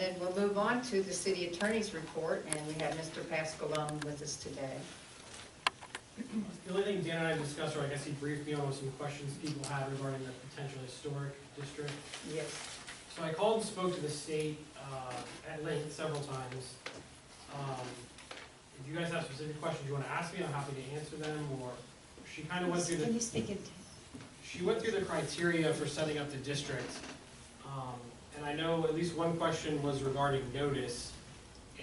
then we'll move on to the city attorney's report, and we have Mr. Pascalone with us today. The only thing Dan and I discussed, or I guess he briefed me on, was some questions people had regarding the potential historic district. Yes. So I called and spoke to the state at length several times. If you guys have specific questions you want to ask me, I'm happy to answer them. Or she kind of went through the. Can you speak it? She went through the criteria for setting up the district, and I know at least one question was regarding notice.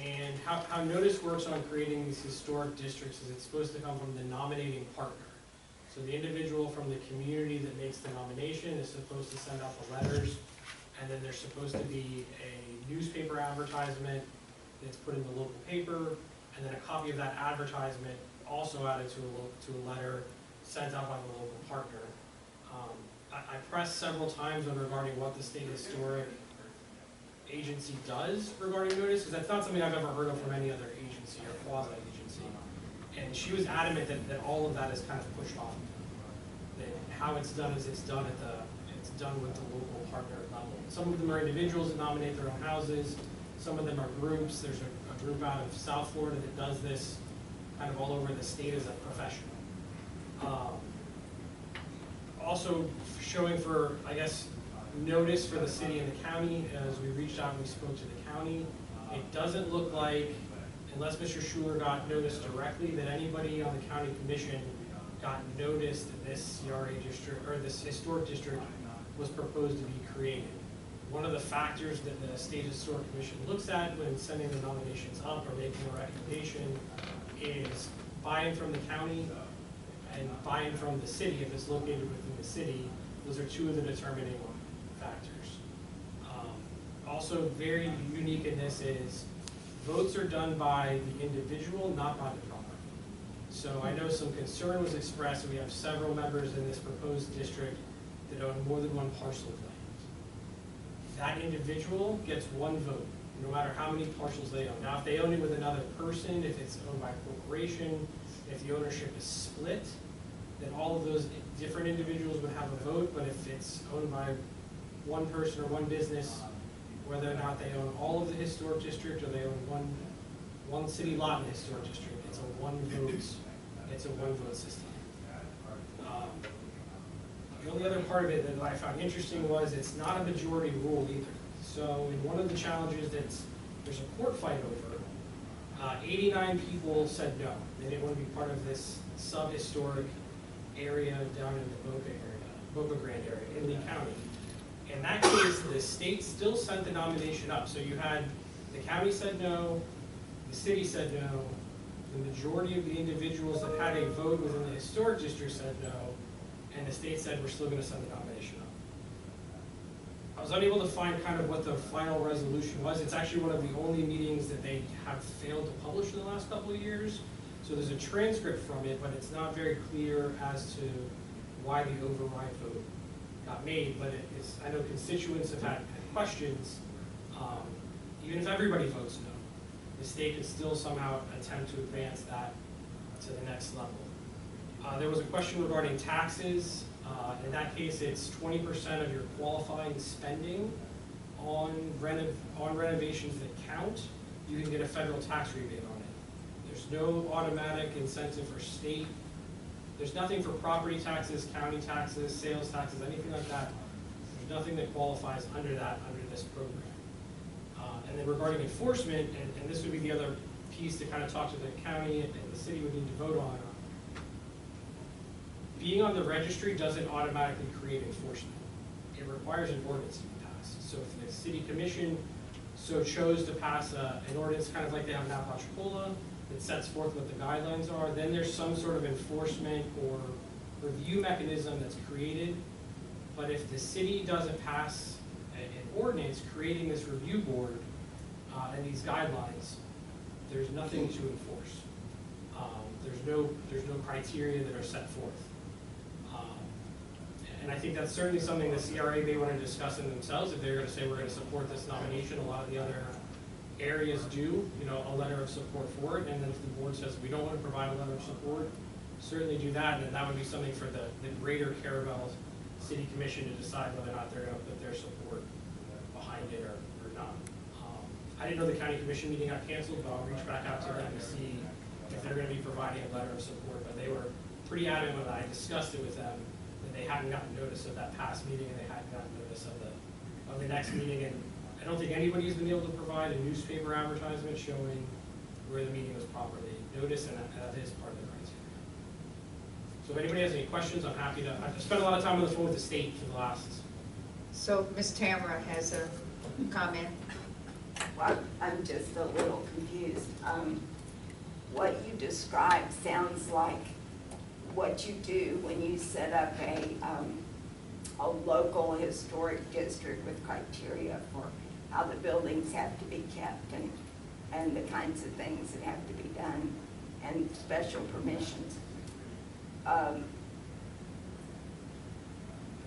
And how notice works on creating these historic districts is it's supposed to come from the nominating partner. So the individual from the community that makes the nomination is supposed to send out the letters, and then there's supposed to be a newspaper advertisement that's put in the local paper, and then a copy of that advertisement also added to a letter sent out by the local partner. I pressed several times on regarding what the state historic agency does regarding notice, because that's not something I've ever heard of from any other agency or quasi-agency. And she was adamant that all of that is kind of pushed off. That how it's done is it's done with the local partner level. Some of them are individuals that nominate their own houses. Some of them are groups. There's a group out of South Florida that does this kind of all over the state as a professional. Also showing for, I guess, notice for the city and the county. As we reached out and we spoke to the county, it doesn't look like, unless Mr. Schuler got notice directly, that anybody on the county commission got notice that this CRA district, or this historic district, was proposed to be created. One of the factors that the State Historic Commission looks at when sending the nominations up or making a recommendation is buy-in from the county and buy-in from the city if it's located within the city. Those are two of the determining factors. Also very unique in this is votes are done by the individual, not by the property. So I know some concern was expressed, and we have several members in this proposed district that own more than one parcel of land. That individual gets one vote, no matter how many parcels they own. Now, if they own it with another person, if it's owned by a corporation, if the ownership is split, then all of those different individuals would have a vote. But if it's owned by one person or one business, whether or not they own all of the historic district or they own one city lot in the historic district, it's a one vote system. The only other part of it that I found interesting was it's not a majority rule either. So in one of the challenges that's there's a court fight over, 89 people said no. They didn't want to be part of this sub-historic area down in the Boca Grande area in Lee County. In that case, the state still sent the nomination up. So you had the county said no, the city said no, the majority of the individuals that had a vote within the historic district said no, and the state said we're still going to send the nomination up. I was unable to find kind of what the final resolution was. It's actually one of the only meetings that they have failed to publish in the last couple of years. So there's a transcript from it, but it's not very clear as to why the override vote got made. But I know constituents have had questions. Even if everybody votes no, the state could still somehow attempt to advance that to the next level. There was a question regarding taxes. In that case, it's 20% of your qualifying spending on renovations that count. You can get a federal tax rebate on it. There's no automatic incentive for state. There's nothing for property taxes, county taxes, sales taxes, anything like that. There's nothing that qualifies under this program. And then regarding enforcement, and this would be the other piece to kind of talk to the county and the city would need to vote on. Being on the registry doesn't automatically create enforcement. It requires an ordinance to be passed. So if the city commission so chose to pass an ordinance kind of like they have in Apalachicola that sets forth what the guidelines are, then there's some sort of enforcement or review mechanism that's created. But if the city doesn't pass an ordinance creating this review board and these guidelines, there's nothing to enforce. There's no criteria that are set forth. And I think that's certainly something the CRA may want to discuss in themselves. If they're going to say we're going to support this nomination, a lot of the other areas do, a letter of support for it. And then if the board says we don't want to provide a letter of support, certainly do that. And then that would be something for the greater Carrabelle City Commission to decide whether or not they're going to put their support behind it or not. I didn't know the county commission meeting got canceled, but I'll reach back out to them to see if they're gonna be providing a letter of support. But they were pretty adamant when I discussed it with them, that they hadn't gotten notice of that past meeting, and they hadn't gotten notice of the next meeting. And I don't think anybody's been able to provide a newspaper advertisement showing where the meeting was properly noticed, and that is part of the criteria. So if anybody has any questions, I'm happy to. I've spent a lot of time on the phone with the state for the last. So Ms. Tamara has a comment. Well, I'm just a little confused. What you described sounds like what you do when you set up a local historic district with criteria for how the buildings have to be kept and the kinds of things that have to be done and special permissions.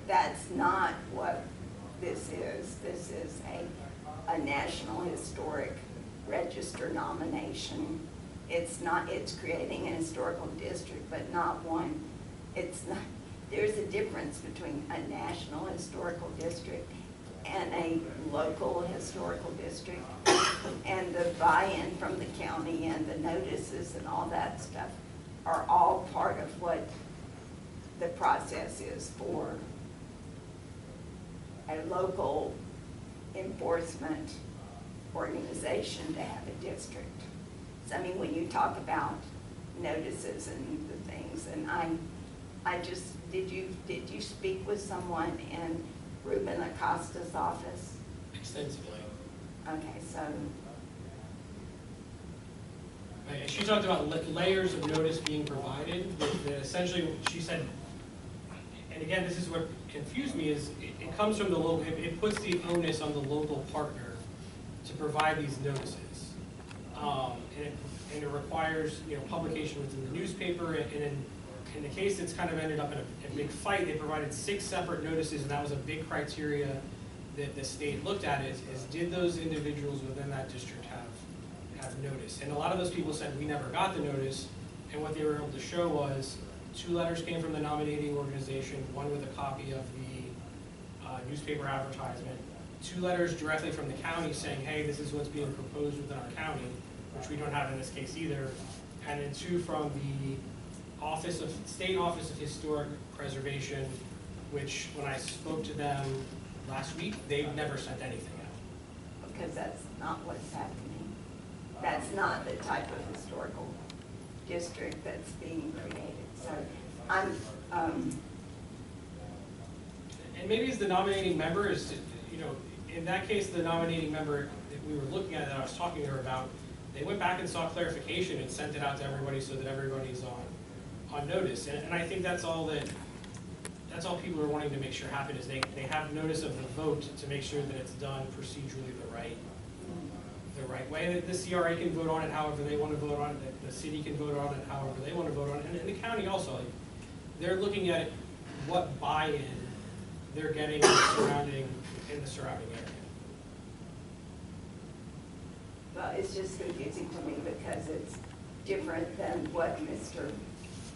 That's not what this is. This is a National Historic Register nomination. It's not, it's creating an historical district, but not one. It's not, there's a difference between a national historical district and a local historical district. And the buy-in from the county and the notices and all that stuff are all part of what the process is for a local enforcement organization to have a district. So I mean, when you talk about notices and the things, and I just, did you speak with someone in Ruben Acosta's office? Extensively. Okay, so. And she talked about layers of notice being provided. That essentially, she said, and again, this is what confused me, is it comes from the local, it puts the onus on the local partner to provide these notices. And it requires, publication within the newspaper, and in the case that's kind of ended up in a big fight, they provided 6 separate notices, and that was a big criteria that the state looked at is did those individuals within that district have notice? And a lot of those people said, we never got the notice, and what they were able to show was 2 letters came from the nominating organization, one with a copy of the newspaper advertisement, 2 letters directly from the county saying, hey, this is what's being proposed within our county, which we don't have in this case either, and then 2 from the State Office of Historic Preservation, which when I spoke to them last week, they've never sent anything out. Because that's not what's happening. That's not the type of historical district that's being created. So I'm, and maybe as the nominating member is, in that case, the nominating member that we were looking at that I was talking to her about, they went back and saw clarification and sent it out to everybody so that everybody's on notice. And I think that's all people are wanting to make sure happen is they have notice of the vote to make sure that it's done procedurally the right way. That the CRA can vote on it however they want to vote on it, that the city can vote on it however they want to vote on it, and the county also. They're looking at what buy-in they're getting in the surrounding area. well, it's just confusing to me because it's different than what Mr.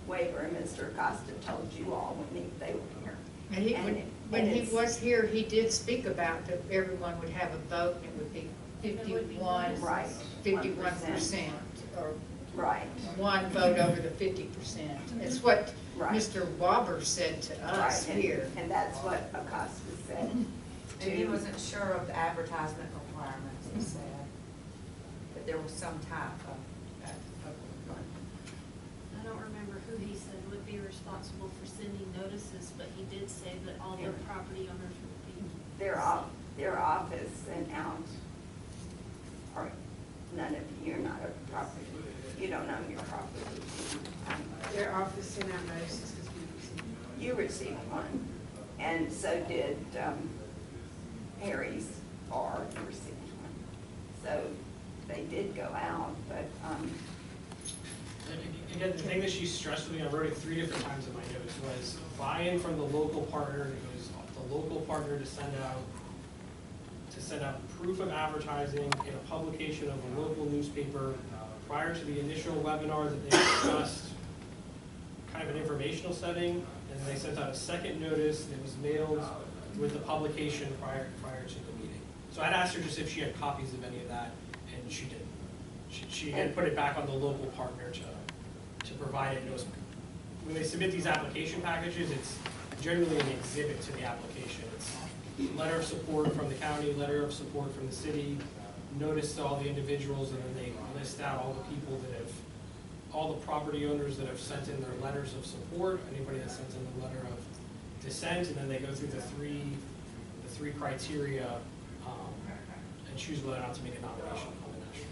Weber and Mr. Acosta told you all when they were here. And when he was here, he did speak about that everyone would have a vote, and it would be 51%, Right. 51%, or Right. one vote over the 50%. It's what Right. Mr. Wobber said to us Right, here. and that's what Acosta said. And he wasn't sure of the advertisement requirements, he said, but there was some type of one. I don't remember who he said would be responsible for sending notices, but he did say that all the property owners would be. Their office sent out, or none of you're not a property, you don't own your property. Their office sent out notices because we received them. You received one, and so did Harry's bar received one. So they did go out, but Again, the thing that she stressed with me, I wrote it 3 different times in my notes, was buy-in from the local partner. It was the local partner to send out proof of advertising in a publication of a local newspaper prior to the initial webinar that they discussed, kind of an informational setting, and they sent out a second notice that was mailed with the publication prior to the meeting. So I'd asked her just if she had copies of any of that, and she didn't. She had put it back on the local partner to provide it. It was, when they submit these application packages, it's generally an exhibit to the application. It's letter of support from the county, letter of support from the city, notice to all the individuals, and then they list out all the people that have, all the property owners that have sent in their letters of support, anybody that sent in the letter of dissent, and then they go through the three criteria and choose whether or not to make a nomination on the national.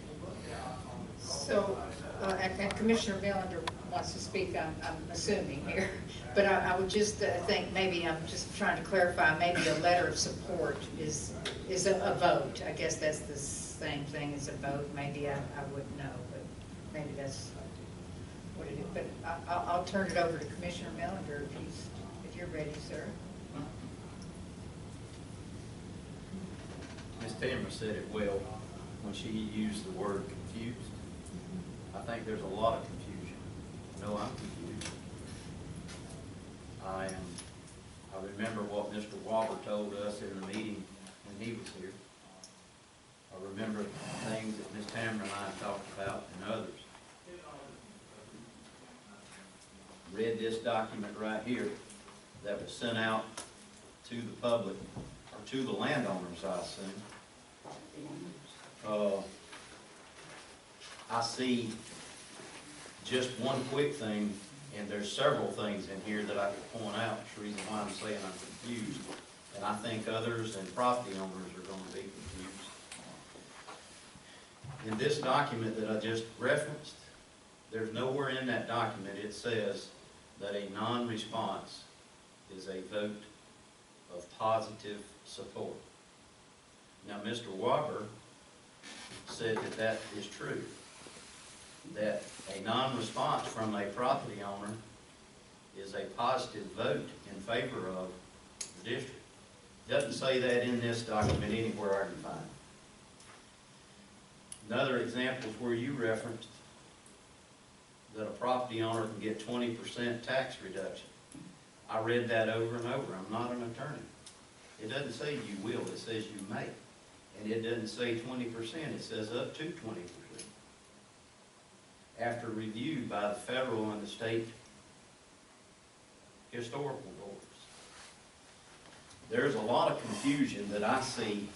So, and Commissioner Melander wants to speak, I'm assuming here, but I would just think, maybe I'm just trying to clarify, maybe a letter of support is a vote. I guess that's the same thing as a vote. Maybe I wouldn't know, but maybe that's what it is. But I'll turn it over to Commissioner Melander if you're ready, sir. Ms. Tamara said it well when she used the word confused. I think there's a lot of confusion. No, I'm confused. I remember what Mr. Walker told us in the meeting when he was here. I remember things that Ms. Tamara and I talked about and others. Read this document right here that was sent out to the public, or to the landowners, I assume. I see just one quick thing, and there's several things in here that I could point out. That's the reason why I'm saying I'm confused. And I think others and property owners are going to be confused. In this document that I just referenced, there's nowhere in that document it says that a non-response is a vote of positive support. Now, Mr. Walker said that that is true, that a non-response from a property owner is a positive vote in favor of the district. Doesn't say that in this document anywhere I can find. Another example is where you referenced that a property owner can get 20% tax reduction. I read that over and over. I'm not an attorney. It doesn't say you will, it says you may. And it doesn't say 20%, it says up to 20%. After review by the federal and the state historical boards. There's a lot of confusion that I see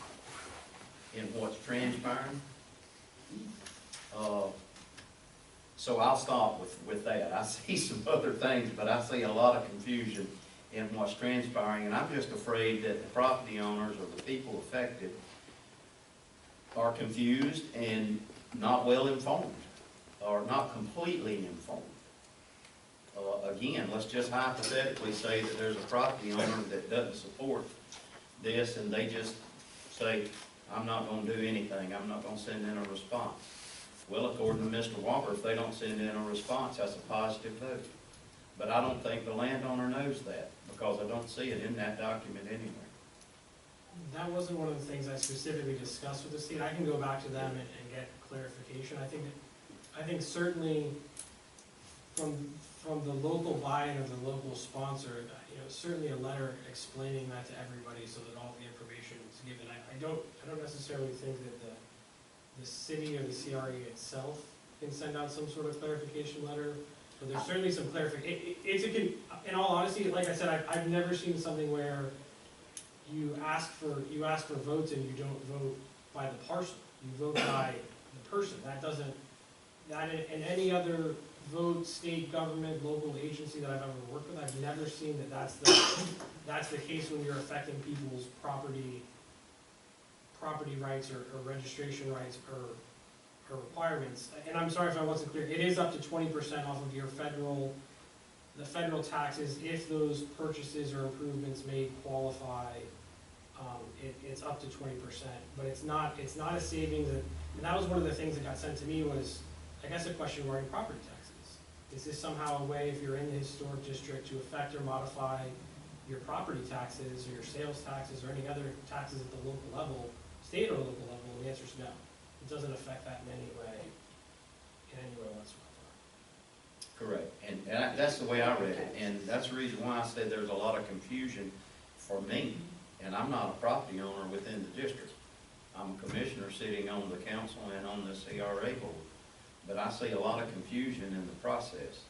in what's transpiring. So I'll stop with that. I see some other things, but I see a lot of confusion in what's transpiring, and I'm just afraid that the property owners or the people affected are confused and not well informed, or not completely informed. Again, let's just hypothetically say that there's a property owner that doesn't support this, and they just say, I'm not going to do anything, I'm not going to send in a response. Well, according to Mr. Walker, if they don't send in a response, that's a positive vote. But I don't think the landowner knows that, because I don't see it in that document anywhere. That wasn't one of the things I specifically discussed with the state. I can go back to them and get clarification. I think certainly from the local buy-in of the local sponsor, certainly a letter explaining that to everybody so that all the information is given. I don't necessarily think that the city or the CRA itself can send out some sort of clarification letter, but there's certainly some clarification. In all honesty, like I said, I've never seen something where you ask for votes and you don't vote by the parcel. You vote by the person. That in any other vote, state government, local agency that I've ever worked with, I've never seen that's the case when you're affecting people's property rights or registration rights or requirements. And I'm sorry if I wasn't clear. It is up to 20% off of your the federal taxes if those purchases or improvements may qualify. It's up to 20%, but it's not a savings. And that was one of the things that got sent to me was, I guess, a question regarding property taxes. Is this somehow a way, if you're in the historic district, to affect or modify your property taxes or your sales taxes or any other taxes at the local level, state or local level? And the answer is no. It doesn't affect that in any way whatsoever. Correct, and that's the way I read it, and that's the reason why I said there's a lot of confusion for me, and I'm not a property owner within the district. I'm a commissioner sitting on the council and on the CRA board, but I see a lot of confusion in the process.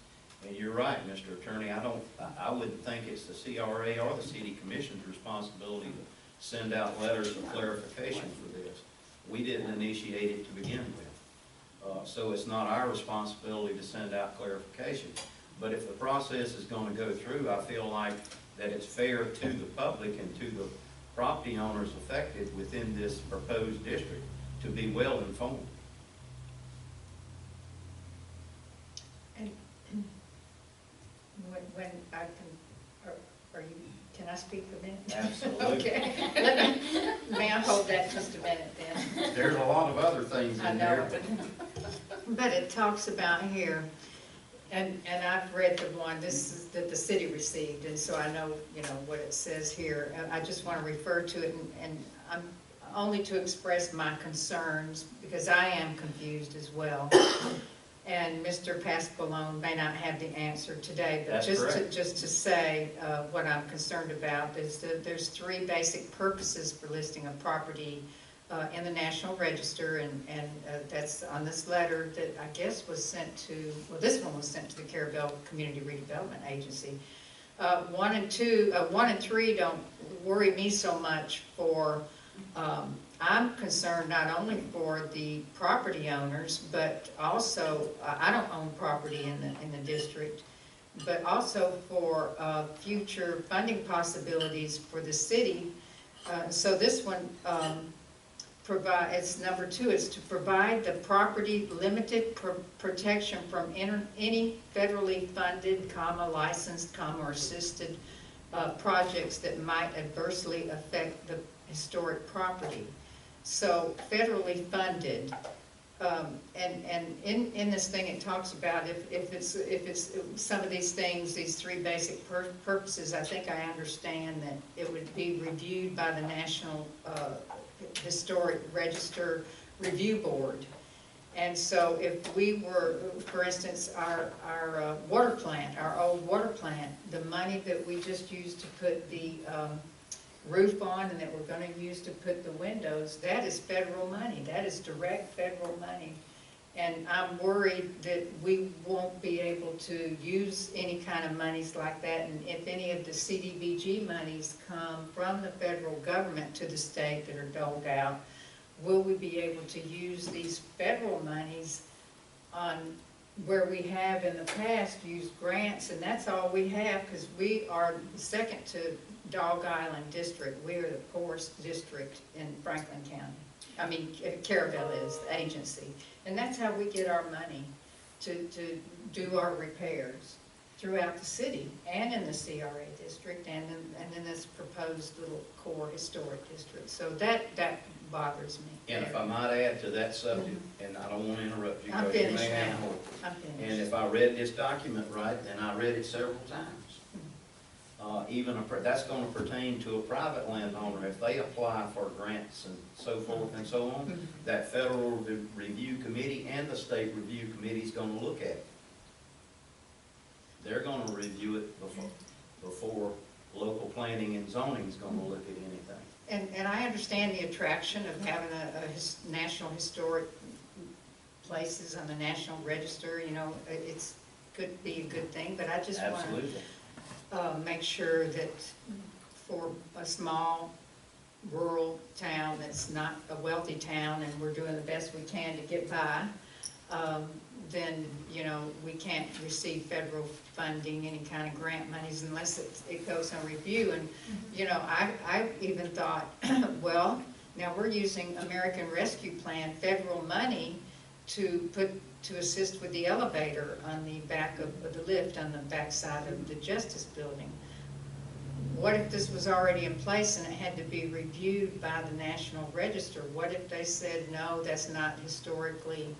And you're right, Mr. Attorney, I wouldn't think it's the CRA or the city commission's responsibility to send out letters of clarification for this. We didn't initiate it to begin with. So it's not our responsibility to send out clarification. But if the process is going to go through, I feel like that it's fair to the public and to the property owners affected within this proposed district to be well informed. And when I can, are you, can I speak a minute? Absolutely. Okay. May I hold that just a minute then? There's a lot of other things I in know, there. but it talks about here, and I've read the one, this is that the city received, and so I know, you know, what it says here. And I just want to refer to it, and I'm only to express my concerns, because I am confused as well. And Mr. Pasqualone may not have the answer today, but That's correct. just to say what I'm concerned about is that there's 3 basic purposes for listing a property in the National Register, and that's on this letter that I guess was sent to, well, this one was sent to the Carrabelle Community Redevelopment Agency. 1 and 3 don't worry me so much for, I'm concerned not only for the property owners, but also, I don't own property in the district, but also for future funding possibilities for the city. So this one it's number 2, it's to provide the property limited protection from any federally funded, licensed, or assisted projects that might adversely affect the historic property. So federally funded, and in this thing it talks about if it's some of these things, these 3 basic purposes, I think I understand that it would be reviewed by the National Historic Register Review Board. And so if we were, for instance, our water plant, our old water plant, the money that we just used to put the roof on and that we're going to use to put the windows, that is federal money. That is direct federal money. And I'm worried that we won't be able to use any kind of monies like that. And if any of the CDBG monies come from the federal government to the state that are doled out, will we be able to use these federal monies on where we have in the past used grants? And that's all we have, because we are second to Dog Island District. We are the poorest district in Franklin County. I mean, Carrabelle is the agency. And that's how we get our money to do our repairs throughout the city and in the CRA district and in this proposed little core historic district. So that bothers me. And if I might add to that subject, and I don't want to interrupt you, I'm because you finished may have now. more. I'm finished. And if I read this document right, then I read it several times. That's going to pertain to a private landowner. If they apply for grants and so forth and so on, that federal review committee and the state review committee is going to look at it. They're going to review it before local planning and zoning is going to look at anything. And I understand the attraction of having a national historic places on the National Register. You know, it's could be a good thing, but I just want to make sure that for a small rural town that's not a wealthy town and we're doing the best we can to get by, then, you know, we can't receive federal funding, any kind of grant monies, unless it goes on review. And, you know, I even thought, well, now we're using American Rescue Plan federal money to assist with the elevator on the back of the lift on the back side of the Justice Building. What if this was already in place and it had to be reviewed by the National Register? What if they said, no, that's not historically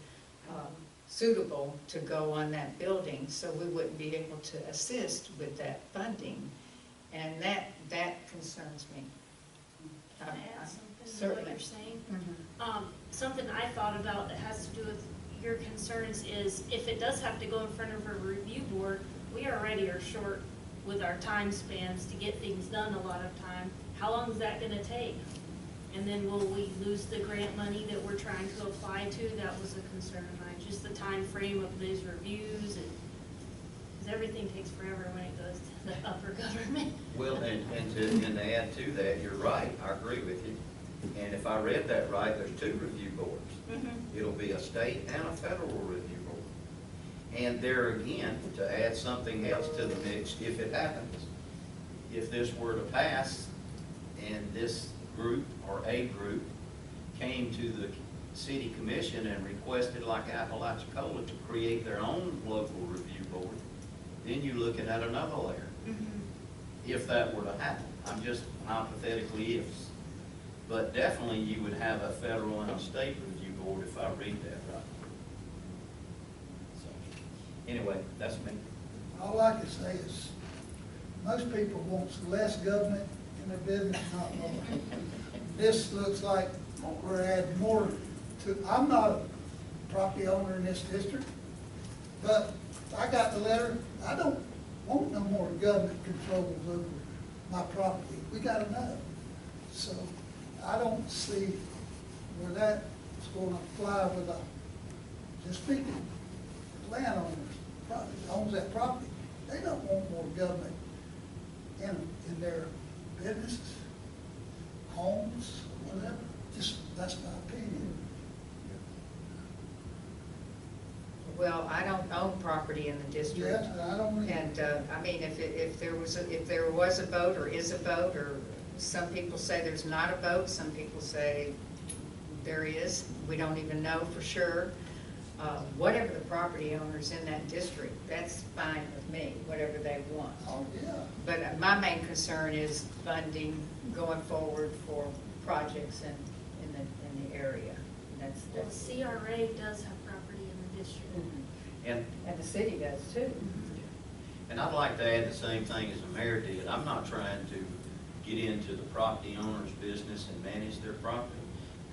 suitable to go on that building, so we wouldn't be able to assist with that funding? And that concerns me. Can I add something to what Certainly. you're saying? Mhm. Something I thought about that has to do with your concerns is if it does have to go in front of a review board, we already are short with our time spans to get things done a lot of time. How long is that gonna take? And then will we lose the grant money that we're trying to apply to? That was a concern of mine, just the time frame of these reviews and, because everything takes forever when it goes to the upper government. Well, and to add to that, you're right, I agree with you. And if I read that right, there's 2 review boards. It'll be a state and a federal review board. And there again, to add something else to the mix, if it happens, if this were to pass and this group or a group came to the city commission and requested, like Apalachicola, to create their own local review board, then you're looking at another layer. If that were to happen, I'm just hypothetically ifs. But definitely you would have a federal and a state review board if I read that right. So, anyway, that's me. All I can say is, most people want less government in their business, not more. This looks like we're adding more to, I'm not a property owner in this district, but I got the letter, I don't want no more government controls over my property. We got enough. So I don't see where that's going to fly with just speaking, landowners, property, owns that property. They don't want more government in their businesses, homes, whatever. Just, that's my opinion. Well, I don't own property in the district. Yeah, I don't either. And, I mean, if there was a vote or is a vote, or some people say there's not a vote, some people say there is, we don't even know for sure. Whatever the property owners in that district, that's fine with me, whatever they want. Oh, yeah. But my main concern is funding going forward for projects in the area. That's, Well, the CRA does have property in the district. And the city does too. And I'd like to add the same thing as the mayor did. I'm not trying to get into the property owner's business and manage their property.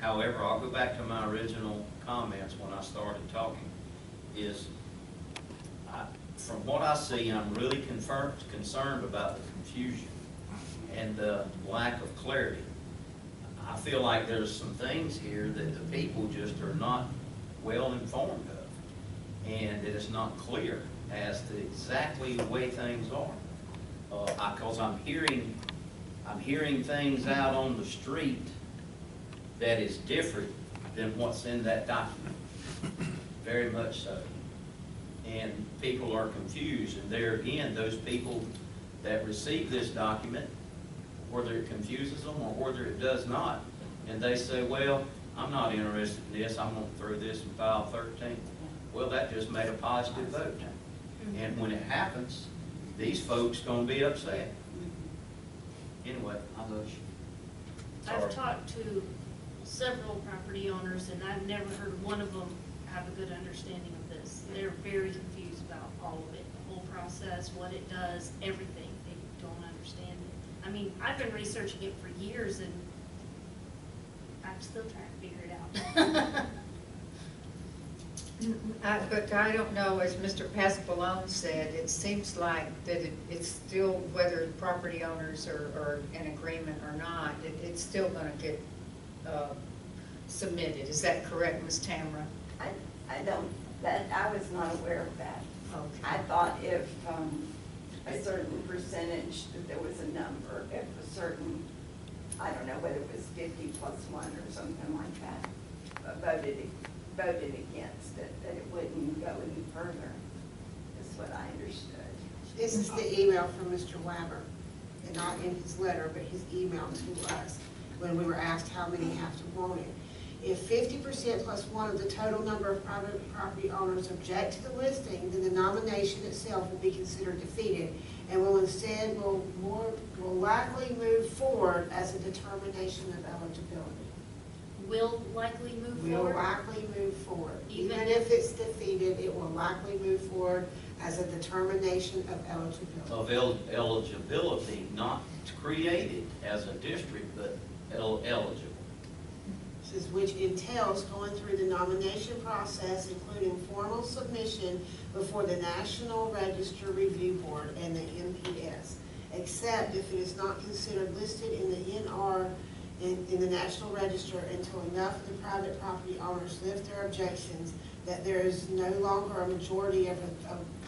However, I'll go back to my original comments when I started talking, is from what I see, I'm really concerned about the confusion and the lack of clarity. I feel like there's some things here that the people just are not well informed of, and it is not clear as to exactly the way things are. Because I'm hearing things out on the street that is different than what's in that document, very much so. And people are confused, and there again, those people that receive this document, whether it confuses them or whether it does not, and they say, well, I'm not interested in this, I'm going to throw this in file 13. Well, that just made a positive vote. And when it happens, these folks going to be upset. Anyway, I love you. I've talked to several property owners, and I've never heard one of them have a good understanding of this. They're very confused about all of it, the whole process, what it does, everything. They don't understand it. I mean, I've been researching it for years, and I'm still trying to figure it out. But I don't know, as Mr. Pasqualone said, it seems like that it's still, whether property owners are in agreement or not, it's still going to get submitted. Is that correct, Ms. Tamara? I don't, I was not aware of that. Okay. I thought if a certain percentage, that there was a number, if a certain, I don't know whether it was 50 plus 1 or something like that, voted against it, that it wouldn't go any further, is what I understood. This is the email from Mr. Weber, and not in his letter, but his email to us, when we were asked how many have to want it. If 50% plus 1 of the total number of private property owners object to the listing, then the nomination itself will be considered defeated, and will instead will likely move forward as a determination of eligibility. Will likely move Will forward. likely move forward. Even Even if it's defeated, it will likely move forward as a determination of eligibility. Of eligibility, not created as a district, but eligible. This is which entails going through the nomination process, including formal submission before the National Register Review Board and the NPS, except if it is not considered listed in the in the National Register until enough of the private property owners lift their objections that there is no longer a majority of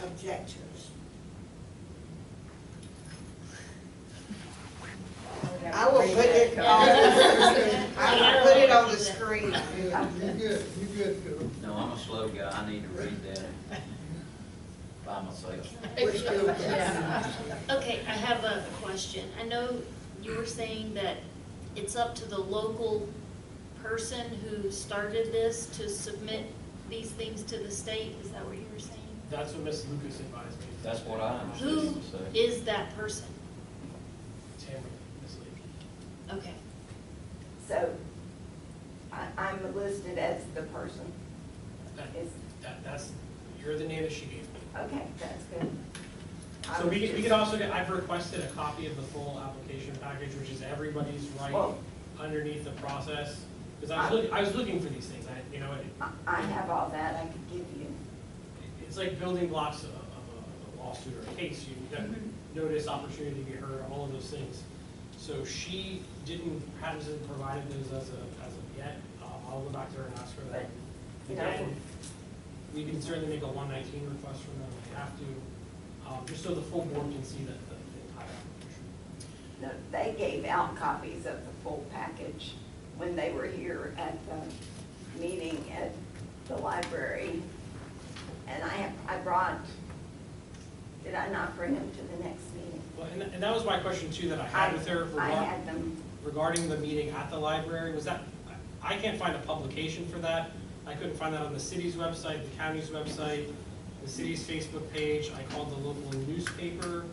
objectors. I will put it I will put it on the screen. You're good, girl. No, I'm a slow guy, I need to read that by myself. Yeah. Okay, I have a question. I know you were saying that it's up to the local person who started this to submit these things to the state. Is that what you were saying? That's what Ms. Lucas advised me. That's what I Who understood you to say. is that person? Tammy, Ms. Lee. Okay. So I'm listed as the person. Is, That's, you're the name that she gave me. okay, that's good. I So was we just- could also get, I've requested a copy of the full application package, which is everybody's right Well- underneath the process. Because I was looking for these things, I have all that I could give you. it's like building blocks of a lawsuit or a case. You got notice, opportunity to be heard, all of those things. So she hasn't provided those as of yet. I'll go back to her and ask her that. But, you know- Again, we can certainly make a 119 request from them if we have to, just so the full board can see that the entire application. No, they gave out copies of the full package when they were here at the meeting at the library. And I brought, did I not bring them to the next meeting? Well, and that was my question too that I had with her I had them. regarding the meeting at the library. Was that, I can't find a publication for that. I couldn't find that on the city's website, the county's website, the city's Facebook page. I called the local newspaper.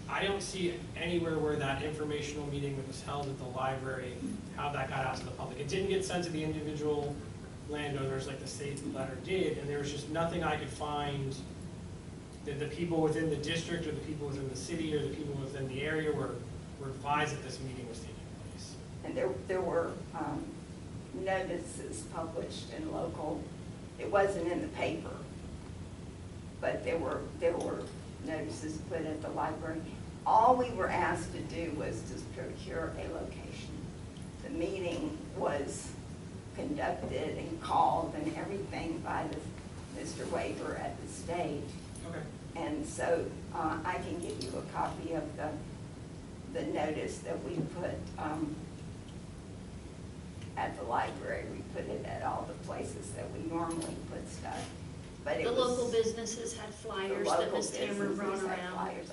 I don't see anywhere where that informational meeting that was held at the library, how that got out to the public. It didn't get sent to the individual landowners like the state letter did, and there was just nothing I could find that the people within the district or the people within the city or the people within the area were advised that this meeting was taking place. And there were notices published in local, it wasn't in the paper, but there were notices put at the library. All we were asked to do was to procure a location. The meeting was conducted and called and everything by Mr. Waver at the state. Okay. And so I can give you a copy of the notice that we put at the library. We put it at all the places that we normally put stuff. But it The was, local businesses had the flyers that local Ms. Tamara brought businesses had around. flyers.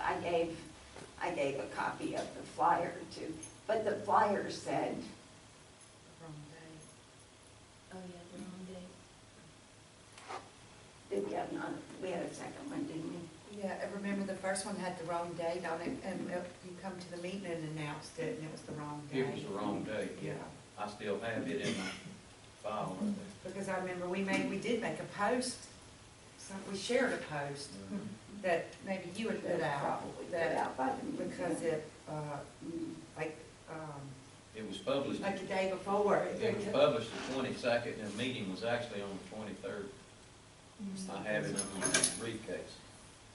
I gave a copy of the flyer too, but the flyer said, Wrong day. Oh, yeah, the wrong day. did we have none? We had a second one, didn't we? Yeah, I remember the first one had the wrong date on it, and you come to the meeting and announced it, and it was the wrong day. It was the wrong date, yeah. I still have it in my file right there. Because I remember we did make a post, we shared a post that maybe you had put out. Probably put that out by the Because it, like It was published, the day before. it was published the 22nd, and the meeting was actually on the 23rd. I have it in my briefcase.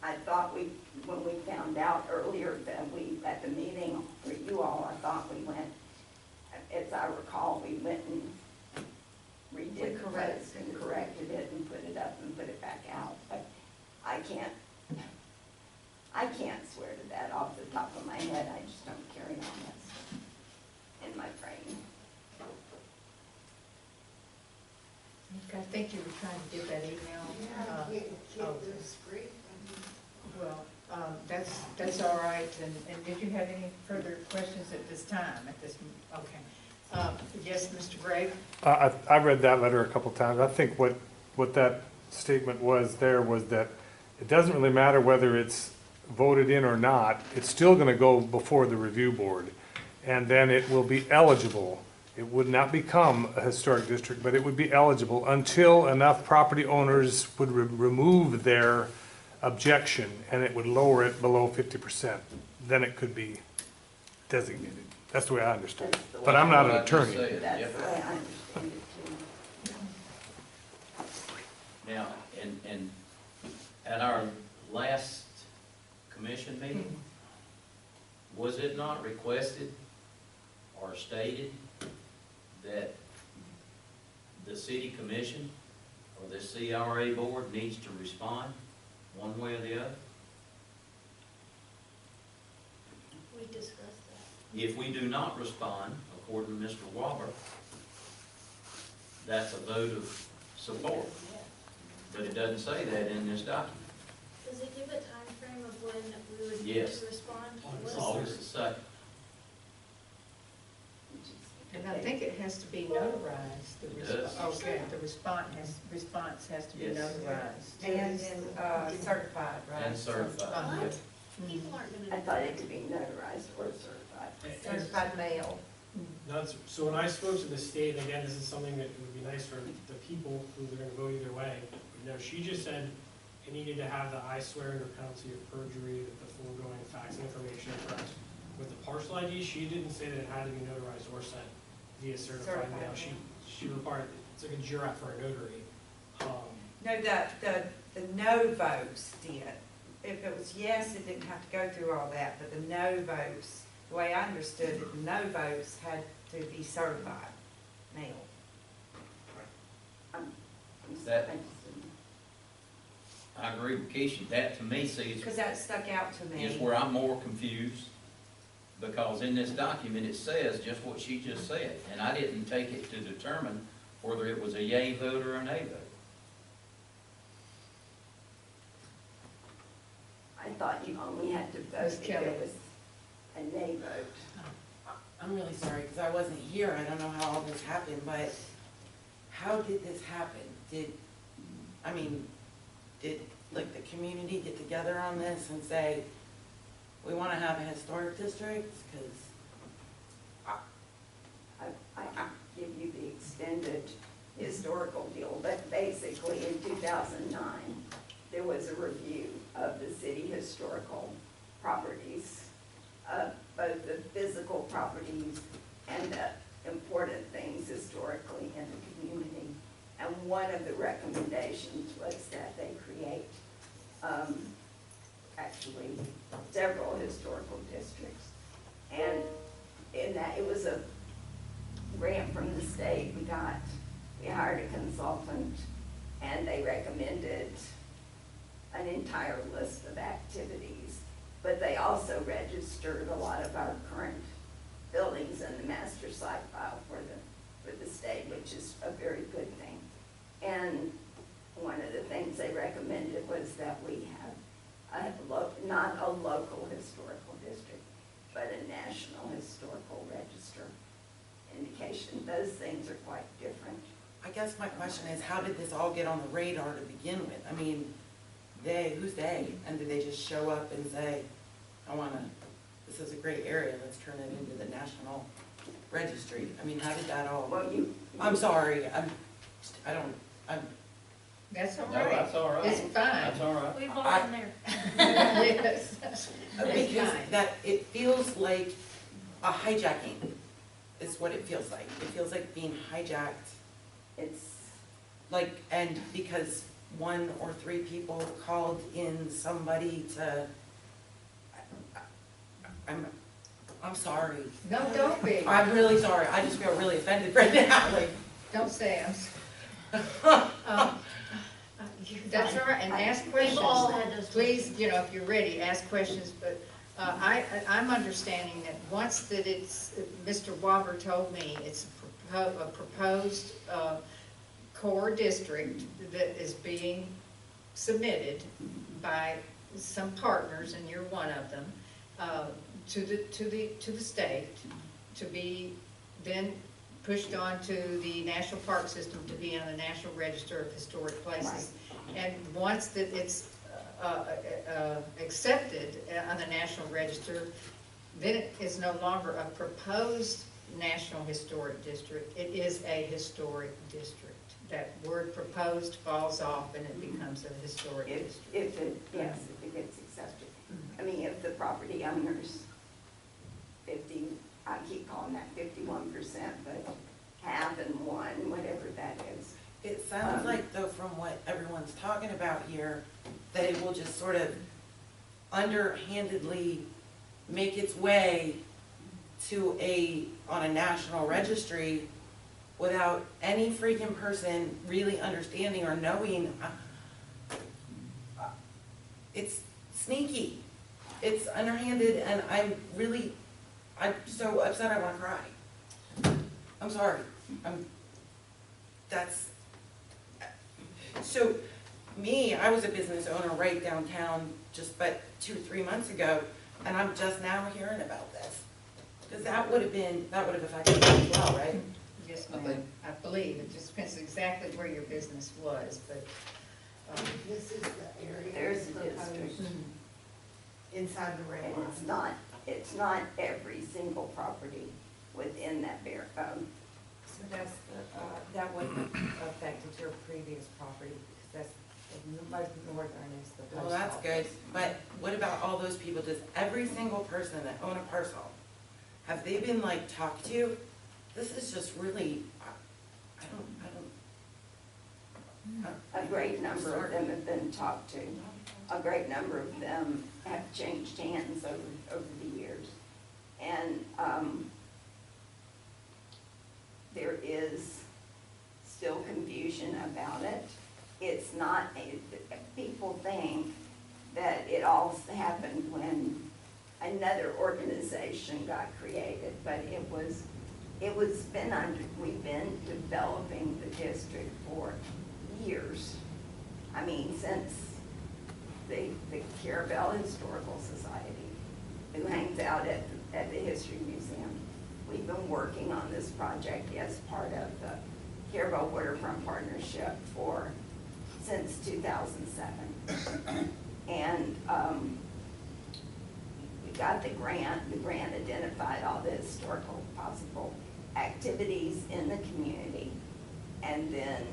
I thought when we found out earlier that at the meeting for you all, I thought we went, as I recall, we went and redid the post and corrected it and put it up and put it back out. But I can't swear to that off the top of my head. I just don't carry on that stuff in my brain. I think you were trying to get that email. Get the screen. Well, that's all right, and did you have any further questions at this time, okay. Yes, Mr. Gray? I read that letter a couple times. I think what that statement was there was that it doesn't really matter whether it's voted in or not, it's still gonna go before the review board. And then it will be eligible. It would not become a historic district, but it would be eligible until enough property owners would remove their objection, and it would lower it below 50%. Then it could be designated. That's the way I understood it. But I'm not an attorney. That's Yep. the way I understand it too. Now, and at our last commission meeting, was it not requested or are stated that the city commission or the CRA board needs to respond one way or the other? We discussed that. If we do not respond, according to Mr. Walber, that's a vote of support. But it doesn't say that in this document. Does it give a time frame of when we would need Yes. to respond? August the 2nd. And I think it has to be notarized. The It does. Okay, the response has to be Yes. notarized. And certified, right? And certified. What? People aren't gonna. I do thought that. it could be notarized or certified. Certified mail. That's, so when I spoke to the state, and again, this is something that would be nice for the people who are gonna vote either way, you know, she just said it needed to have the I swear under penalty of perjury that the foregoing facts and information are correct. With the parcel ID, she didn't say that it had to be notarized or sent via certified mail. She required, it's like a jurat for a notary. No, the no votes did. If it was yes, it didn't have to go through all that, but the no votes, the way I understood it, the no votes had to be certified mail. I'm That- sorry. I agree with Keisha. That to me seems Because that stuck out to me. is where I'm more confused, because in this document, it says just what she just said, and I didn't take it to determine whether it was a yay vote or a nay vote. I thought you only had to vote Ms. if Kelly. it was a nay vote. I'm really sorry, because I wasn't here, I don't know how all this happened, but how did this happen? Did like the community get together on this and say, we want to have a historic district? Because I can give you the extended historical deal, but basically in 2009, there was a review of the city historical properties, both the physical properties and the important things historically in the community. And one of the recommendations was that they create, actually, several historical districts. And in that, it was a grant from the state. We hired a consultant, and they recommended an entire list of activities. But they also registered a lot of our current buildings in the master site file for the state, which is a very good thing. And one of the things they recommended was that we have not a local historical district, but a national historical register indication. Those things are quite different. I guess my question is, how did this all get on the radar to begin with? I mean, who's they? And did they just show up and say, this is a great area, let's turn it into the national registry? I mean, how did that all? Well, I'm sorry, That's all No, right. that's all right. It's fine. That's all right. We've all been there. Yes. because fine. that, it feels like a hijacking, is what it feels like. It feels like being hijacked, it's, like, and because 1 or 3 people called in somebody to, I'm sorry. No, don't be. I'm really sorry, I just feel really offended right now, like. Don't say I'm sorry. That's all right, and ask questions. We've all had those. Please, if you're ready, ask questions, but I'm understanding that once that Mr. Walber told me it's a proposed core district that is being submitted by some partners, and you're one of them, to the state, to be then pushed on to the National Park System to be on the National Register of Historic Places. And once that it's accepted on the National Register, then it is no longer a proposed National Historic District. It is a historic district. That word proposed falls off and it becomes a historic district. if it gets accepted. I mean, if the property owners, I keep calling that 51%, but half and one, whatever that is. It sounds like, though, from what everyone's talking about here, that it will just sort of underhandedly make its way on a national registry without any freaking person really understanding or knowing. It's sneaky, it's underhanded, and I'm so upset I wanna cry. I'm sorry, so I was a business owner right downtown but 2 or 3 months ago, and I'm just now hearing about this. Because that would have affected me as well, right? Yes, ma'am. I believe, it just depends exactly where your business was, but, This is the area. There's a proposed district. Inside the red And line. it's not every single property within that So that's, that wouldn't have affected your previous property, because that's, most northern is the post Well, that's good, office. but what about all those people, does every single person that own a parcel, have they been like talked to? This is just really, I don't. a great number of them have been talked to. A great number of them have changed hands over the years. And there is still confusion about it. It's not, people think that it all happened when another organization got created, but we've been developing the district for years. I mean, since the Carrabelle Historical Society, who hangs out at the History Museum. We've been working on this project as part of the Carrabelle Waterfront Partnership since 2007. And we got the grant. The grant identified all the historical possible activities in the community. And then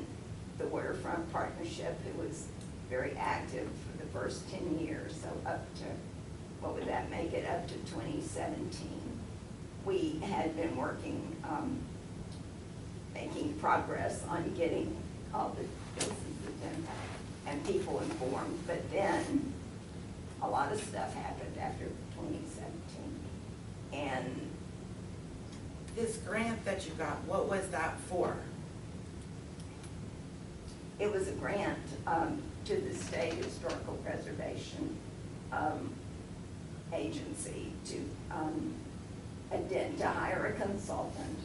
the Waterfront Partnership, who was very active for the first 10 years, so up to, what would that make it, up to 2017. We had been working, making progress on getting all the businesses and people informed, but then a lot of stuff happened after 2017. And This grant that you got, what was that for? it was a grant to the State Historical Preservation Agency to hire a consultant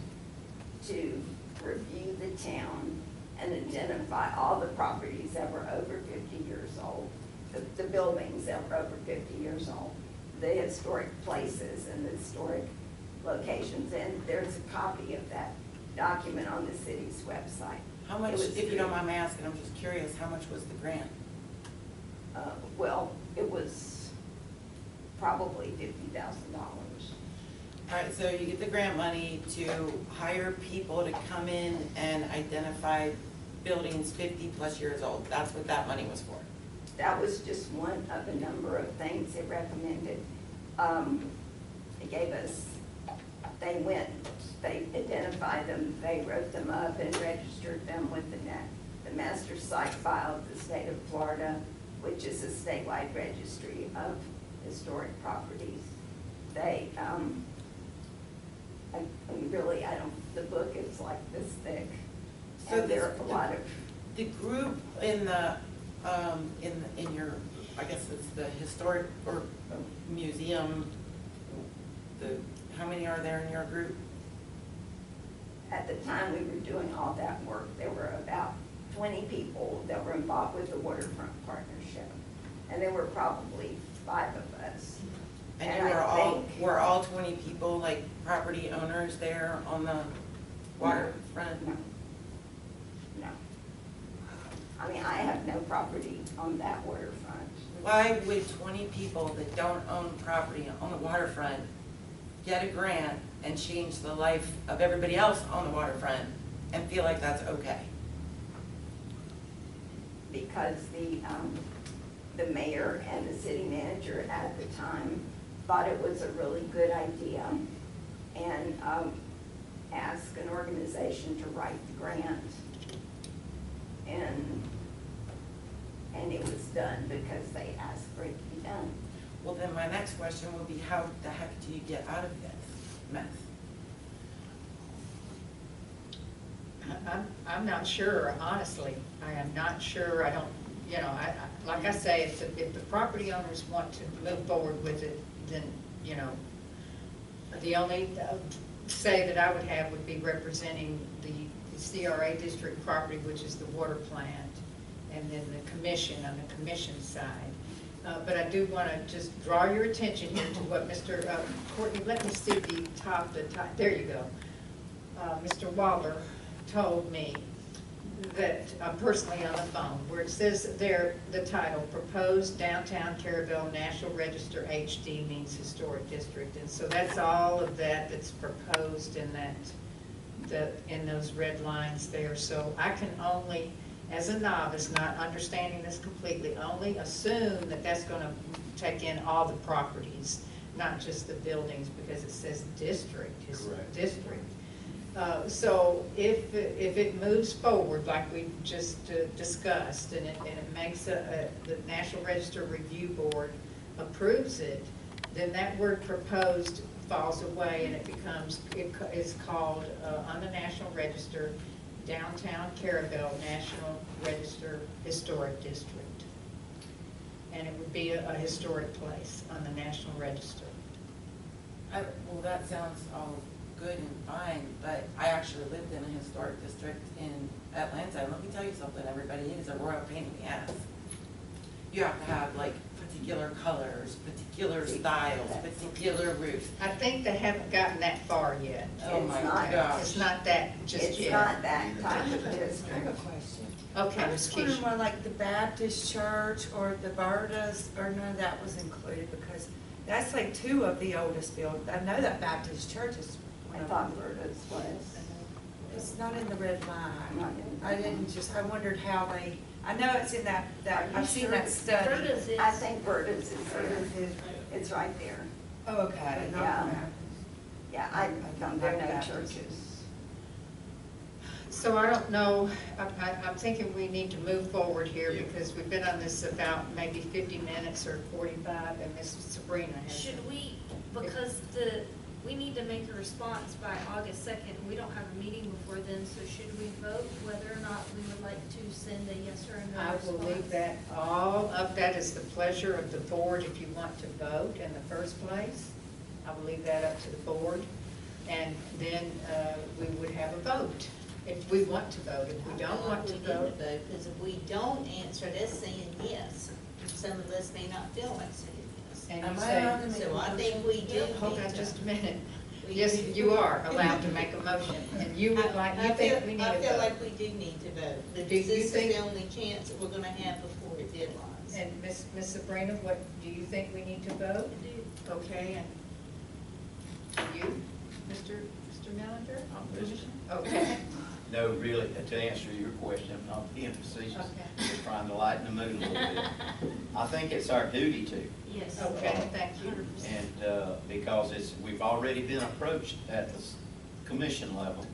to review the town and identify all the properties that were over 50 years old, the buildings that were over 50 years old, the historic places and the historic locations. And there's a copy of that document on the city's website. How much, if you don't mind me asking, I'm just curious, how much was the grant? Well, it was probably $50,000. All right, so you get the grant money to hire people to come in and identify buildings 50 plus years old. That's what that money was for. That was just one of a number of things they recommended. They gave us, they identified them, they wrote them up and registered them with the master site file of the state of Florida, which is a statewide registry of historic properties. They, the book is like this thick. So And there are a lot of, the group in the, in your, I guess it's the historic or museum, how many are there in your group? at the time we were doing all that work, there were about 20 people that were involved with the Waterfront Partnership. And there were probably 5 of us. And And I think- were all 20 people like property owners there on the waterfront? No. No. I mean, I have no property on that waterfront. Why would 20 people that don't own property on the waterfront get a grant and change the life of everybody else on the waterfront and feel like that's okay? Because the mayor and the city manager at the time thought it was a really good idea and asked an organization to write the grant. And it was done because they asked for it to be done. Well, then my next question would be, how the heck do you get out of this? mess. I'm not sure, honestly. I am not sure. I don't, like I say, if the property owners want to move forward with it, then, the only say that I would have would be representing the CRA district property, which is the water plant, and then the commission on the commission side. But I do want to just draw your attention here to what Mr. Courtney, let me see the top, there you go. Mr. Waller told me that, personally on the phone, where it says there, the title, Proposed Downtown Carrabelle National Register HD means Historic District. And so that's all of that that's proposed in in those red lines there. So I can only, as a novice, not understanding this completely, only assume that that's going to take in all the properties, not just the buildings, because it says district, Correct. district. So if it moves forward like we just discussed, and it makes the National Register Review Board approves it, then that word proposed falls away, and it becomes, it's called on the National Register, Downtown Carrabelle National Register Historic District. And it would be a historic place on the National Register. Well, that sounds all good and fine, but I actually lived in a historic district in Atlanta, and let me tell you something, everybody, it is a royal pain in the ass. You have to have like particular colors, particular styles, particular roofs. I think they haven't gotten that far yet. Oh It's my not. gosh. It's not that just It's yet. not that type of I have a district. question. Okay, I Ms. was wondering Keisha. why like the Baptist church or the Bertas, or none of that was included, because that's like two of the oldest buildings. I know that Baptist church is I one of thought them. Berta's was. It's not in the red line. Not in- I didn't just, I wondered how they, I know it's in that, Are you I've seen sure? that study. Berta's is- I think Berta's is there. Berta's is- It's right there. Oh, okay. But yeah. Yeah, I don't know churches. So I don't know, I'm thinking we need to move forward here Yeah. because we've been on this about maybe 50 minutes or 45, and Ms. Sabrina has. Should we, because we need to make a response by August 2nd, we don't have a meeting before then, so should we vote whether or not we would like to send a yes or a no I response? will leave that, all of that is the pleasure of the board if you want to vote in the first place. I will leave that up to the board, and then we would have a vote if we want to vote. If we don't want to vote, Because if we don't answer, that's saying yes. Some of us may not feel like saying yes. and Am you I allowed say, to make So a I motion? think we do hold need on to. just a minute. we Yes, do- you are allowed to make a motion, and you would like, you think we need I a feel vote. like we do need to vote. Do Because you this is think- the only chance that we're gonna have before the deadlines. And Ms. Sabrina, what, do you think we need to vote? I do. Okay, and you, Mr. Melander? I'm listening. Okay, No, really, to answer your question, I'm not being facetious, Okay. just trying to lighten the mood a little bit. I think it's our duty to, Yes. okay, thank you. 100%. and, because we've already been approached at the commission level,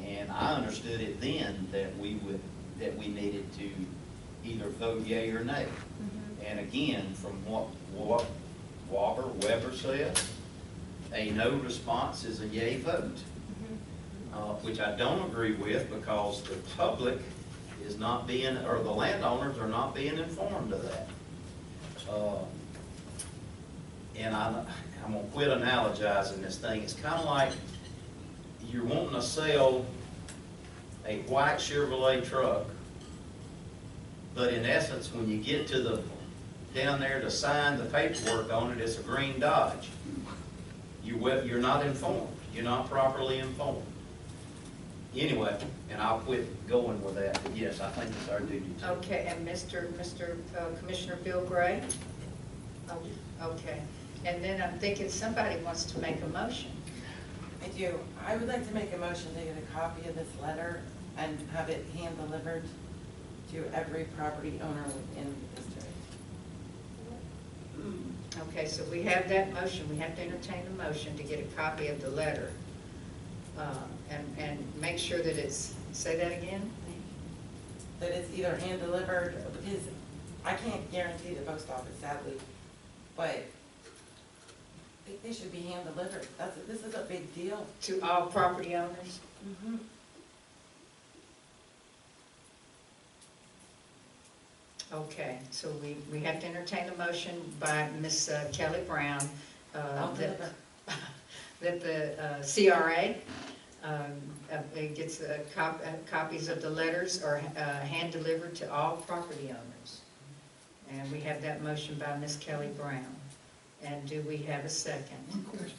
and I understood it then that we needed to either vote yea or nay. Mhm. And again, from what Weber said, a no response is a yea vote. Which I don't agree with because the public is not being, or the landowners are not being informed of that. And I'm gonna quit analogizing this thing. It's kind of like you're wanting to sell a white Chevrolet truck, but in essence, when you get to down there to sign the paperwork on it, it's a green Dodge. You're not informed. You're not properly informed. Anyway, and I'll quit going with that, but yes, I think it's our duty to. Okay, and Mr. Commissioner Bill Gray? Oh, okay, and then I'm thinking somebody wants to make a motion. I do. I would like to make a motion to get a copy of this letter and have it hand delivered to every property owner within the district. Okay, so we have that motion, we have to entertain the motion to get a copy of the letter. And make sure that it's, say that again? That it's either hand delivered, because I can't guarantee the post office sadly, but I think they should be hand delivered. This is a big deal. To all property owners? Mm-hmm. Okay, so we have to entertain a motion by Ms. Kelly Brown, I'll that, deliver. that the CRA gets copies of the letters are hand delivered to all property owners. And we have that motion by Ms. Kelly Brown. And do we have a second? One question.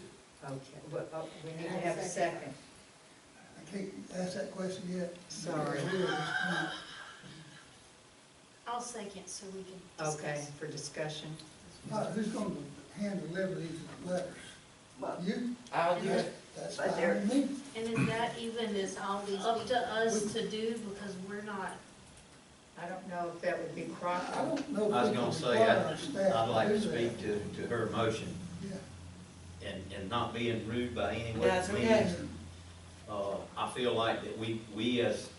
Okay, well, we need to have a second. I can't ask that question yet. Sorry. I'll second so we can discuss. Okay, for discussion. Who's gonna hand deliver these letters? Well, You? I'll do it. That's But fine they're- with me. And is that even, is all these up to us to do, because we're not, I don't know if that would be I proper. don't know I was if we gonna can say, require our staff I'd like to do that. speak to her motion Yeah. and not being rude by any way. That's okay. I feel like that we as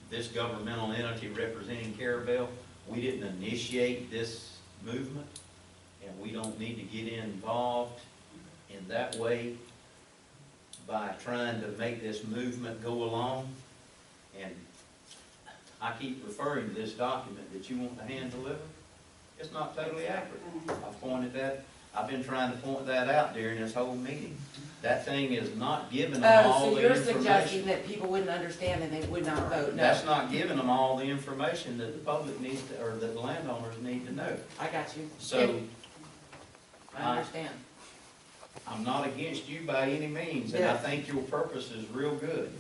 this governmental entity representing Carrabelle, we didn't initiate this movement, and we don't need to get involved in that way by trying to make this movement go along. And I keep referring to this document that you want to hand deliver. It's not totally accurate. I've been trying to point that out during this whole meeting. That thing is not giving them all Oh, so the you're suggesting information. that people wouldn't understand and they would not vote no? That's not giving them all the information that the public needs to, or that the landowners need to know. I got you. So I understand. I'm not against you by any means, and I think your purpose is real good.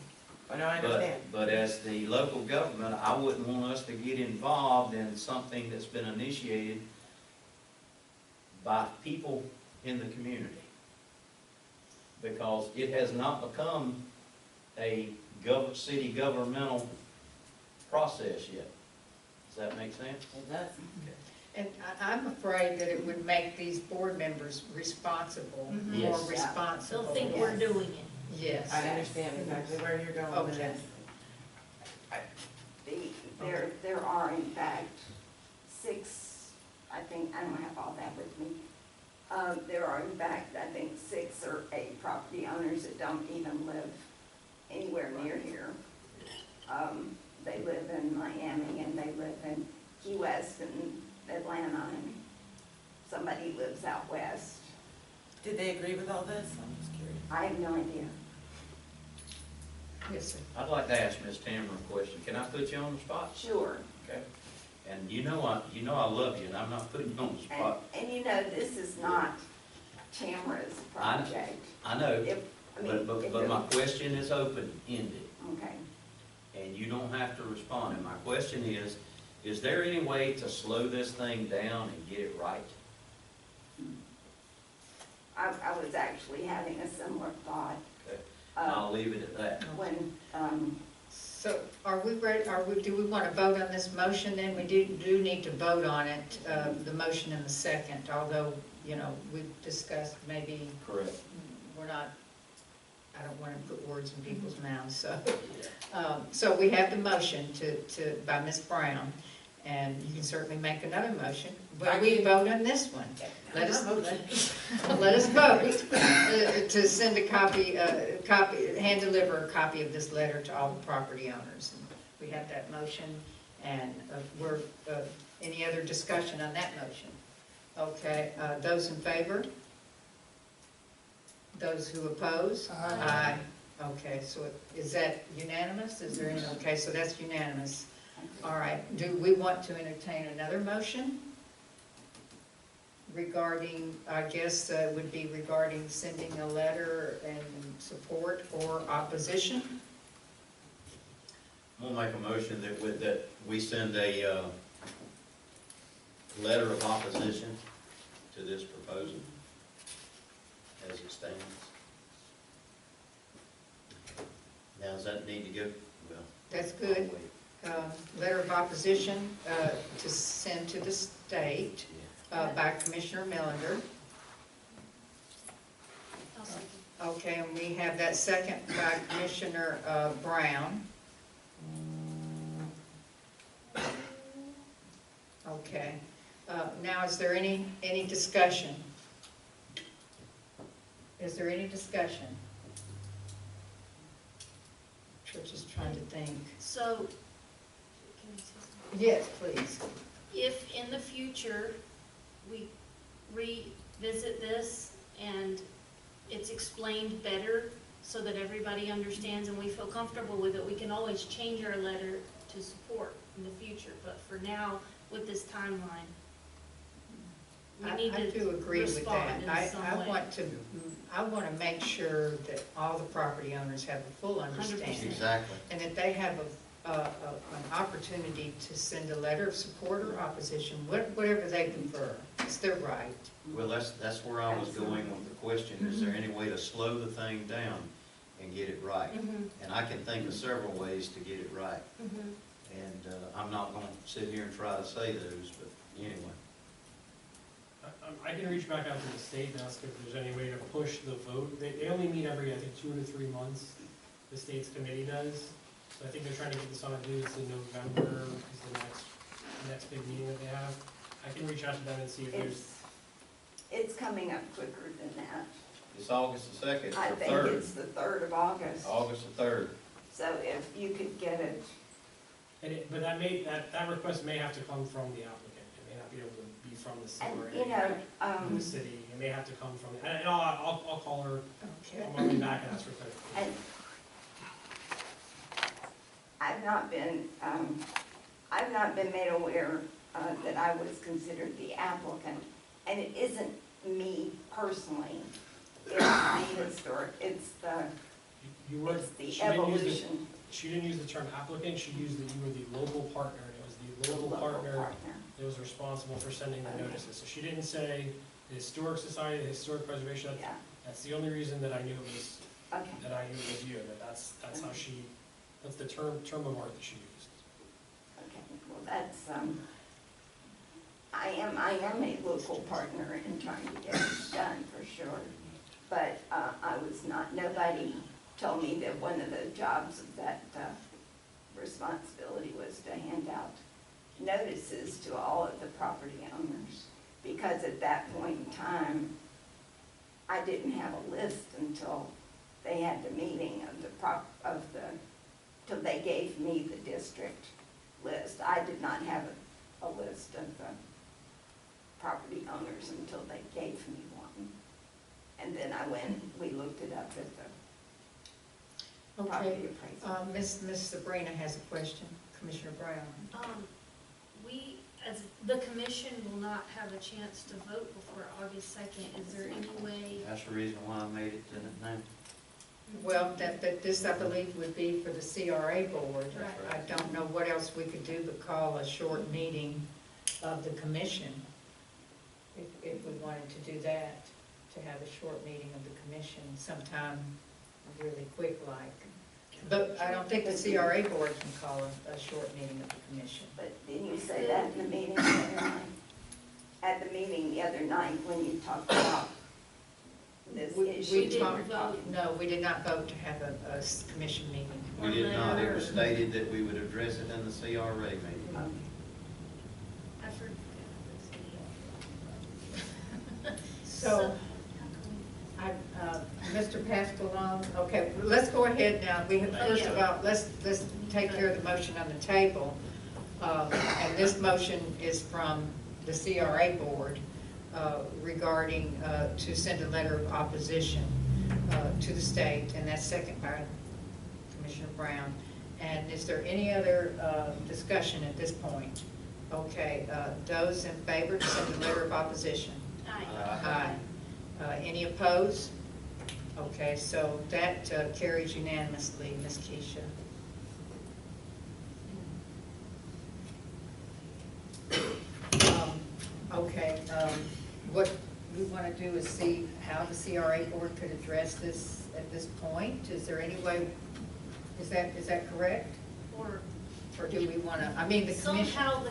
I know, I understand. But as the local government, I wouldn't want us to get involved in something that's been initiated by people in the community. Because it has not become a city governmental process yet. Does that make sense? It does. And I'm afraid that it would make these board members responsible, Mhm. more Yes. responsible. they'll think we're doing it. Yes. I understand exactly where you're going with Okay. this. there are in fact 6, I think, I don't have all that with me. There are in fact, I think 6 or 8 property owners that don't even live anywhere near here. They live in Miami and they live in Key West and Atlanta, and somebody lives out west. Did they agree with all this? I'm just curious. I have no idea. Yes, sir. I'd like to ask Ms. Tamara a question. Can I put you on the spot? Sure. Okay. And you know I love you, and I'm not putting you on the spot. And you know, this is not Tamara's project. I know, If, I mean, but if my question is open-ended, okay. and you don't have to respond. And my question is there any way to slow this thing down and get it right? I was actually having a similar thought. Okay. I'll leave it at that. When, So are we ready, do we want to vote on this motion then? We do need to vote on it, the motion and the second, although, you know, we've discussed maybe Correct. we're not, I don't want to put words in people's mouths, so. So we have the motion by Ms. Brown, and you can certainly make another motion, but we vote on this one. Let us vote to send a copy, hand deliver a copy of this letter to all the property owners. And we have that motion, and any other discussion on that motion? Okay, those in favor? Those who oppose? Aye. Okay, so is that unanimous? Is there any, okay, so that's unanimous. All right, do we want to entertain another motion regarding, I guess, would be regarding sending a letter in support or opposition? I'm gonna make a motion that we send a letter of opposition to this proposal as it stands. Now, does that need to go? Well, That's good. I'll wait. Letter of opposition to send to the state by Commissioner Millender. I'll second. Okay, and we have that second by Commissioner Brown. Okay, now is there any discussion? Is there any discussion? Church is trying to think. So, can I say something? Yes, please. If in the future, we revisit this and it's explained better so that everybody understands and we feel comfortable with it, we can always change our letter to support in the future. But for now, with this timeline, we need I do to agree with that. respond in some way. I want to make sure that all the property owners have a full understanding. 100%. Exactly. And that they have an opportunity to send a letter of support or opposition, whatever they prefer. It's their right. Well, that's where I was going with the question, is there any way to slow the thing down and get it right? And I can think of several ways to get it right. And I'm not gonna sit here and try to say those, but anyway. I can reach back out to the state and ask if there's any way to push the vote. They only meet every, I think, 2 to 3 months, the state's committee does. So I think they're trying to get this on a due, it's in November is the next big meeting that they have. I can reach out to them and see if there's. It's coming up quicker than that. It's August the 2nd I or think 3rd. it's the 3rd of August. August the 3rd. So if you could get it, But that request may have to come from the applicant. It may not be able to be from the city and or you know, from the city. It may have to come from, and I'll call her Okay. on my way back and ask for clarification. and I've not been made aware that I was considered the applicant. And it isn't me personally, it's the historic, it's the, You were, it's the she didn't use the, evolution. she didn't use the term applicant, she used that you were the local partner, and it was the local partner that was responsible for sending the notices. So she didn't say the Historic Society, the Historic Preservation, Yeah, that's the only reason that I knew it was, okay. you, that's how she, that's the term of art that she used. Okay, well, that's, I am a local partner in trying to get it done, for sure. But I was not, nobody told me that one of the jobs of that responsibility was to hand out notices to all of the property owners. Because at that point in time, I didn't have a list until they had the meeting till they gave me the district list. I did not have a list of the property owners until they gave me one. And then we looked it up at the property appraisal. Ms. Sabrina has a question. Commissioner Brown. We, as the commission, will not have a chance to vote before August 2nd. Is there any way? That's the reason why I made it to the name. Well, this, I believe, would be for the CRA board. Right. I don't know what else we could do but call a short meeting of the commission, if we wanted to do that, to have a short meeting of the commission sometime really quick like. But I don't think the CRA board can call a short meeting of the commission. But didn't you say that in the meeting the other night? At the meeting the other night when you talked about this issue? No, we did not vote to have a commission meeting. We did not. It was stated that we would address it in the CRA meeting. Okay. I forgot this. So, Mr. Pasqualone, okay, let's go ahead now. First of all, let's take care of the motion on the table. And this motion is from the CRA board regarding to send a letter of opposition to the state, and that's second by Commissioner Brown. And is there any other discussion at this point? Okay, those in favor to send a letter of opposition? Aye. Aye. Any opposed? Okay, so that carries unanimously, Ms. Keisha. Okay, what we want to do is see how the CRA board could address this at this point. Is there any way, is that correct? Or Or do we want to, I mean, the commission? somehow,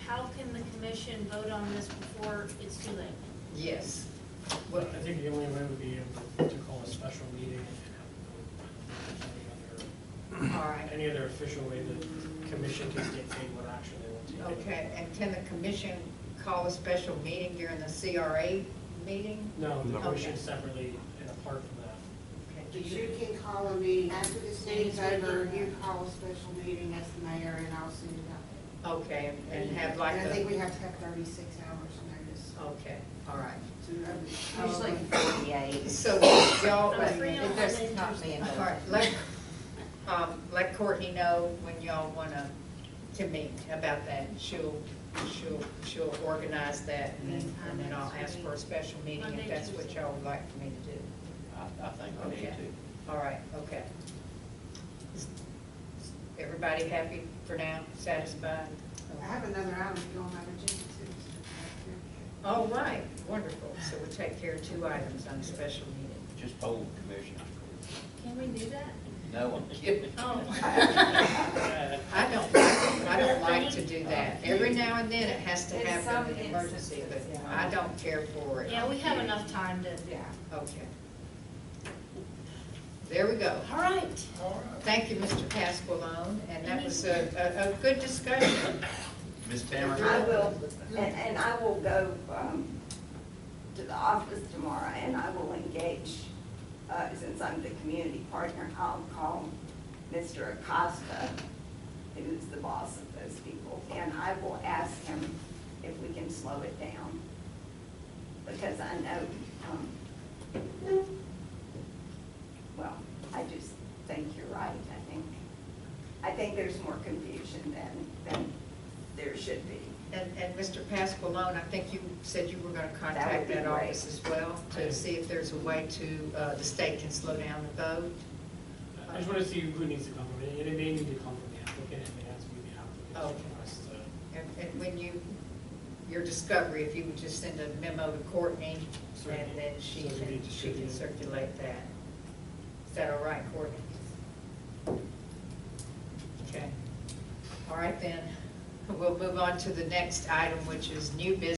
how can the commission vote on this before it's too late? Yes. Well, I think the only way would be to call a special meeting and have All right. any other official way that the commission can dictate what action they want to take. Okay, and can the commission call a special meeting during the CRA meeting? No, the Okay. commission separately, in a apart from that. Okay, do But you- you can call a meeting, after this meeting's over, you call a special meeting as the mayor, and I'll send it out. Okay, and have like And I think a, we have to have 36 hours notice. okay, all right. Usually 48. So y'all, I'm free on That's Monday, not Tuesday. me. all right, let Courtney know when y'all wanna to meet about that. She'll organize that, and then I'll ask for a special meeting if that's what y'all would like for me to do. I think we need Okay. to. All right, okay. Is everybody happy for now, satisfied? I have another item to go on my agenda too. All right, wonderful. So we'll take care of 2 items on a special meeting. Just poll the commissioners. Can we do that? No, I'm kidding. Oh. I don't like to do that. Every now and then it has to In happen some in an emergency, but instances, I don't care for it. Yeah, we have enough time to. Yeah. Okay. There we go. All right. Thank you, Mr. Pasqualone, and that was a good discussion. Ms. Tamara? I will, and I will go to the office tomorrow, and I will engage, since I'm the community partner, I'll call Mr. Acosta, who's the boss of those people, and I will ask him if we can slow it down. Because I know, well, I just think you're right. I think there's more confusion than there should be. And Mr. Pasqualone, I think you said you were gonna That would contact be that great. office as well to see if there's a way to, the state can slow down the vote. I just want to see who needs to come from it, and it may need to come from the applicant, it may have to be the applicant's request. And when your discovery, if you would just send a memo to Courtney, and then she So it can be can distributed. circulate that. Is that all right, Courtney? Okay. All right then, we'll move on to the next item, which is new business.